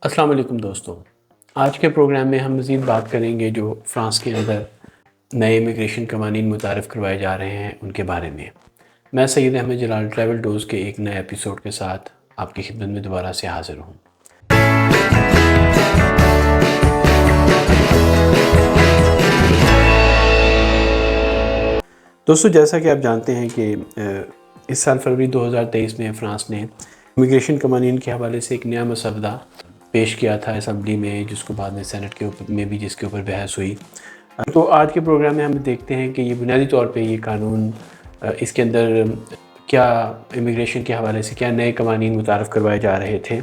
السلام علیکم دوستوں، آج کے پروگرام میں ہم مزید بات کریں گے جو فرانس کے اندر نئے امیگریشن قوانین متعارف کروائے جا رہے ہیں ان کے بارے میں۔ میں سید احمد جلال ٹریول ڈوز کے ایک نئے ایپیسوڈ کے ساتھ آپ کی خدمت میں دوبارہ سے حاضر ہوں۔ دوستو، جیسا کہ آپ جانتے ہیں کہ اس سال فروری 2023 میں فرانس نے امیگریشن قوانین کے حوالے سے ایک نیا مسودہ پیش کیا تھا اسمبلی میں، جس کو بعد میں سینٹ کے اوپر میں بھی جس کے اوپر بحث ہوئی۔ تو آج کے پروگرام میں ہم دیکھتے ہیں کہ یہ بنیادی طور پہ یہ قانون اس کے اندر کیا امیگریشن کے حوالے سے کیا نئے قوانین متعارف کروائے جا رہے تھے،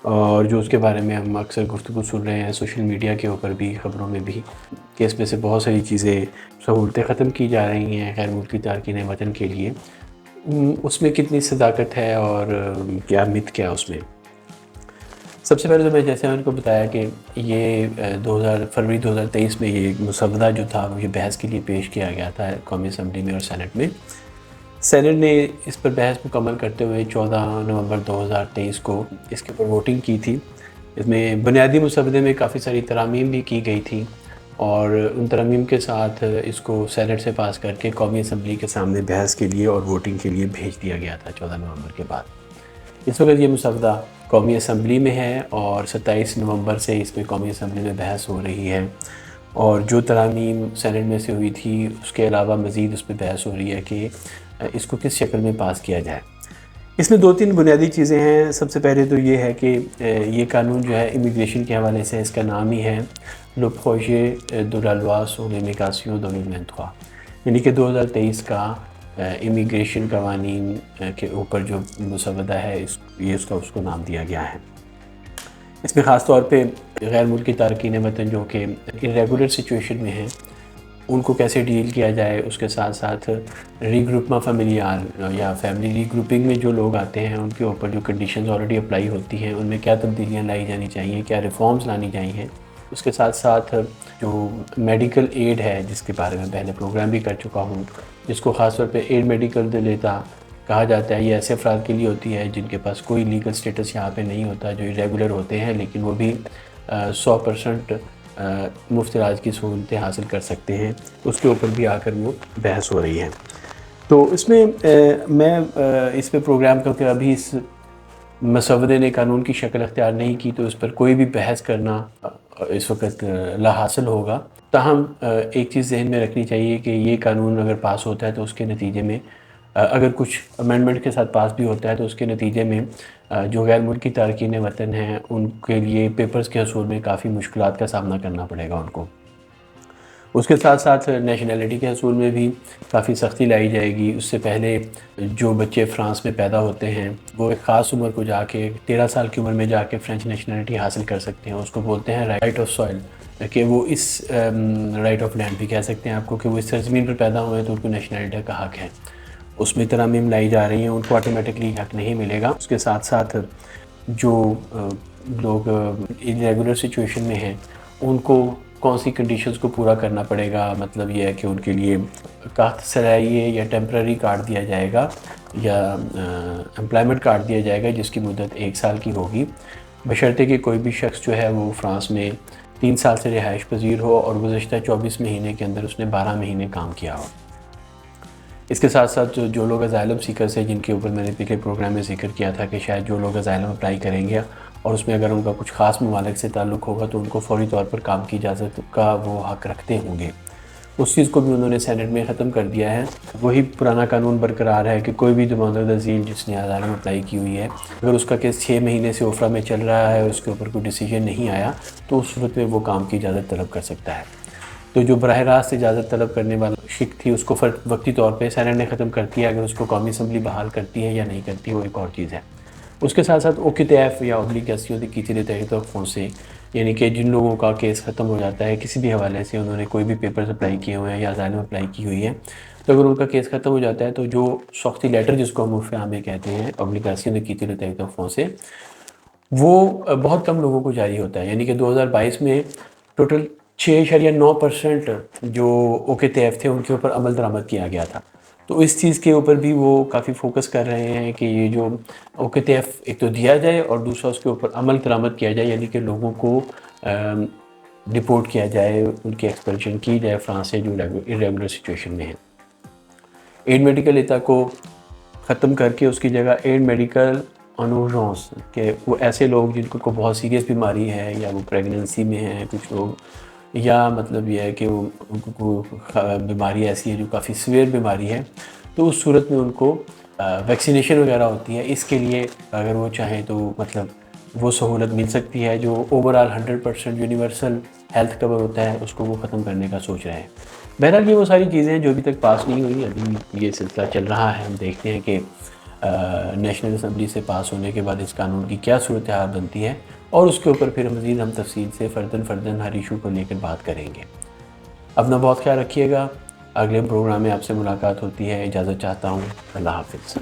اور جو اس کے بارے میں ہم اکثر گفتگو سن رہے ہیں سوشل میڈیا کے اوپر بھی، خبروں میں بھی، کہ اس میں سے بہت ساری چیزیں سہولتیں ختم کی جا رہی ہیں غیر ملکی تارکین وطن کے لیے۔ اس میں کتنی صداقت ہے اور کیا مت کیا اس میں۔ سب سے پہلے تو میں جیسے ان کو بتایا کہ یہ فروری 2023 میں یہ مسودہ جو تھا وہ یہ بحث کے لیے پیش کیا گیا تھا قومی اسمبلی میں اور سینٹ میں۔ سینٹ نے اس پر بحث مکمل کرتے ہوئے 14 نومبر 2023 کو اس کے اوپر ووٹنگ کی تھی۔ اس میں بنیادی مسودے میں کافی ساری ترامیم بھی کی گئی تھی، اور ان ترامیم کے ساتھ اس کو سینٹ سے پاس کر کے قومی اسمبلی کے سامنے بحث کے لیے اور ووٹنگ کے لیے بھیج دیا گیا تھا 14 نومبر کے بعد۔ اس وقت یہ مسودہ قومی اسمبلی میں ہے اور 27 نومبر سے اس میں قومی اسمبلی میں بحث ہو رہی ہے، اور جو ترامیم سینٹ میں سے ہوئی تھی اس کے علاوہ مزید اس پہ بحث ہو رہی ہے کہ اس کو کس شکل میں پاس کیا جائے۔ اس میں 2-3 بنیادی چیزیں ہیں۔ سب سے پہلے تو یہ ہے کہ یہ قانون جو ہے امیگریشن کے حوالے سے اس کا نام ہی ہے لو پروجے دو لا لوا سور ل'immigration 2023، یعنی کہ 2023 کا امیگریشن قوانین کے اوپر جو مسودہ ہے اس کو نام دیا گیا ہے۔ اس میں خاص طور پہ غیر ملکی تارکین وطن جو کہ irregular سچویشن میں ہیں ان کو کیسے ڈیل کیا جائے، اس کے ساتھ ساتھ ری گروپما فیملیار یا فیملی ری گروپنگ میں جو لوگ آتے ہیں ان کے اوپر جو کنڈیشنز آلریڈی اپلائی ہوتی ہیں ان میں کیا تبدیلیاں لائی جانی چاہیے، کیا ریفارمز لانی چاہیے۔ اس کے ساتھ ساتھ جو میڈیکل ایڈ ہے جس کے بارے میں پہلے پروگرام بھی کر چکا ہوں، جس کو خاص طور پہ ایڈ میڈیکل دیتا کہا جاتا ہے، یہ ایسے افراد کے لیے ہوتی ہے جن کے پاس کوئی لیگل سٹیٹس یہاں پہ نہیں ہوتا، جو irregular ہوتے ہیں لیکن وہ بھی 100% مفت علاج کی سہولتیں حاصل کر سکتے ہیں۔ اس کے اوپر بھی آ کر وہ بحث ہو رہی ہے۔ تو اس میں میں اس پہ پروگرام کیونکہ ابھی اس مسودے نے قانون کی شکل اختیار نہیں کی تو اس پر کوئی بھی بحث کرنا اس وقت لا حاصل ہوگا۔ تاہم ایک چیز ذہن میں رکھنی چاہیے کہ یہ قانون اگر پاس ہوتا ہے تو اس کے نتیجے میں اگر کچھ امینڈمنٹ کے ساتھ پاس بھی ہوتا ہے تو اس کے نتیجے میں جو غیر ملکی تارکین وطن ہیں ان کے لیے پیپرز کے حصول میں کافی مشکلات کا سامنا کرنا پڑے گا ان کو۔ اس کے ساتھ ساتھ نیشنلٹی کے حصول میں بھی کافی سختی لائی جائے گی۔ اس سے پہلے جو بچے فرانس میں پیدا ہوتے ہیں وہ ایک خاص عمر کو جا کے 13 سال کی عمر میں جا کے فرینچ نیشنلٹی حاصل کر سکتے ہیں۔ اس کو بولتے ہیں رائٹ آف سوئل، کہ وہ اس رائٹ آف لینڈ بھی کہہ سکتے ہیں آپ کو، کہ وہ اس سرزمین پر پیدا ہوئے تو ان کو نیشنلٹی کا حق ہے۔ اس میں ترامیم لائی جا رہی ہیں، ان کو آٹومیٹکلی حق نہیں ملے گا۔ اس کے ساتھ ساتھ جو لوگ irregular سچویشن میں ہیں ان کو کون سی کنڈیشنز کو پورا کرنا پڑے گا، مطلب یہ ہے کہ ان کے لیے قحط سرائیے یا ٹیمپرری کارڈ دیا جائے گا یا امپلائمنٹ کارڈ دیا جائے گا جس کی مدت 1 سال کی ہوگی، بشرطے کہ کوئی بھی شخص جو ہے وہ فرانس میں 3 سال سے رہائش پذیر ہو اور گزشتہ 24 مہینے کے اندر اس نے 12 مہینے کام کیا ہو۔ اس کے ساتھ ساتھ جو لوگ اسائلم سیکرز ہیں جن کے اوپر میں نے پچھلے پروگرام میں ذکر کیا تھا کہ شاید جو لوگ اسائلم اپلائی کریں گے اور اس میں اگر ان کا کچھ خاص ممالک سے تعلق ہوگا تو ان کو فوری طور پر کام کی اجازت کا وہ حق رکھتے ہوں گے، اس چیز کو بھی انہوں نے سینٹ میں ختم کر دیا ہے۔ وہی پرانا قانون برقرار ہے کہ کوئی بھی دماندار ذیل جس نے اسائلم اپلائی کی ہوئی ہے اگر اس کا کیس 6 مہینے سے اوفرا میں چل رہا ہے، اس کے اوپر کوئی ڈیسیجن نہیں آیا تو اس صورت میں وہ کام کی اجازت طلب کر سکتا ہے۔ تو جو براہ راست اجازت طلب کرنے والا شک تھی اس کو وقتی طور پہ سینٹ نے ختم کرتی ہے، اگر اس کو قومی اسمبلی بحال کرتی ہے یا نہیں کرتی وہ ایک اور چیز ہے۔ اس کے ساتھ ساتھ OQTF یا obbligazione di titoli di fondo، یعنی کہ جن لوگوں کا کیس ختم ہو جاتا ہے کسی بھی حوالے سے، انہوں نے کوئی بھی پیپرز اپلائی کیے ہوئے ہیں یا اسائلم اپلائی کی ہوئی ہے، تو اگر ان کا کیس ختم ہو جاتا ہے تو جو سوختی لیٹر جس کو ہم عرف عام میں کہتے ہیں obbligazione di titoli di fondo، وہ بہت کم لوگوں کو جاری ہوتا ہے۔ یعنی کہ 2022 میں ٹوٹل 6.9% جو OQTF تھے ان کے اوپر عمل درآمد کیا گیا تھا، تو اس چیز کے اوپر بھی وہ کافی فوکس کر رہے ہیں کہ یہ جو OKTF ایک تو دیا جائے اور دوسرا اس کے اوپر عمل درآمد کیا جائے، یعنی کہ لوگوں کو ڈپورٹ کیا جائے، ان کی ایکسپلشن کی جائے فرانس سے جو irregular سچویشن میں ہیں۔ ایڈ میڈیکل ایتا کو ختم کر کے اس کی جگہ ایڈ میڈیکل en urgence، کہ وہ ایسے لوگ جن کو بہت سیریس بیماری ہے یا وہ پریگننسی میں ہیں کچھ لوگ، یا مطلب یہ ہے کہ ان کو بیماری ایسی ہے جو کافی سویئر بیماری ہے، تو اس صورت میں ان کو ویکسینیشن وغیرہ ہوتی ہے، اس کے لیے اگر وہ چاہیں تو مطلب وہ سہولت مل سکتی ہے۔ جو اوورآل 100% یونیورسل ہیلتھ کور ہوتا ہے اس کو وہ ختم کرنے کا سوچ رہے ہیں۔ بہرحال یہ وہ ساری چیزیں ہیں جو ابھی تک پاس نہیں ہوئی، ابھی یہ سلسلہ چل رہا ہے۔ ہم دیکھتے ہیں کہ نیشنل اسمبلی سے پاس ہونے کے بعد اس قانون کی کیا صورتحال بنتی ہے، اور اس کے اوپر پھر مزید ہم تفصیل سے فرداً ہر ایشو کو لے کر بات کریں گے۔ اپنا بہت خیال رکھیے گا، اگلے پروگرام میں آپ سے ملاقات ہوتی ہے، اجازت چاہتا ہوں، اللہ حافظ۔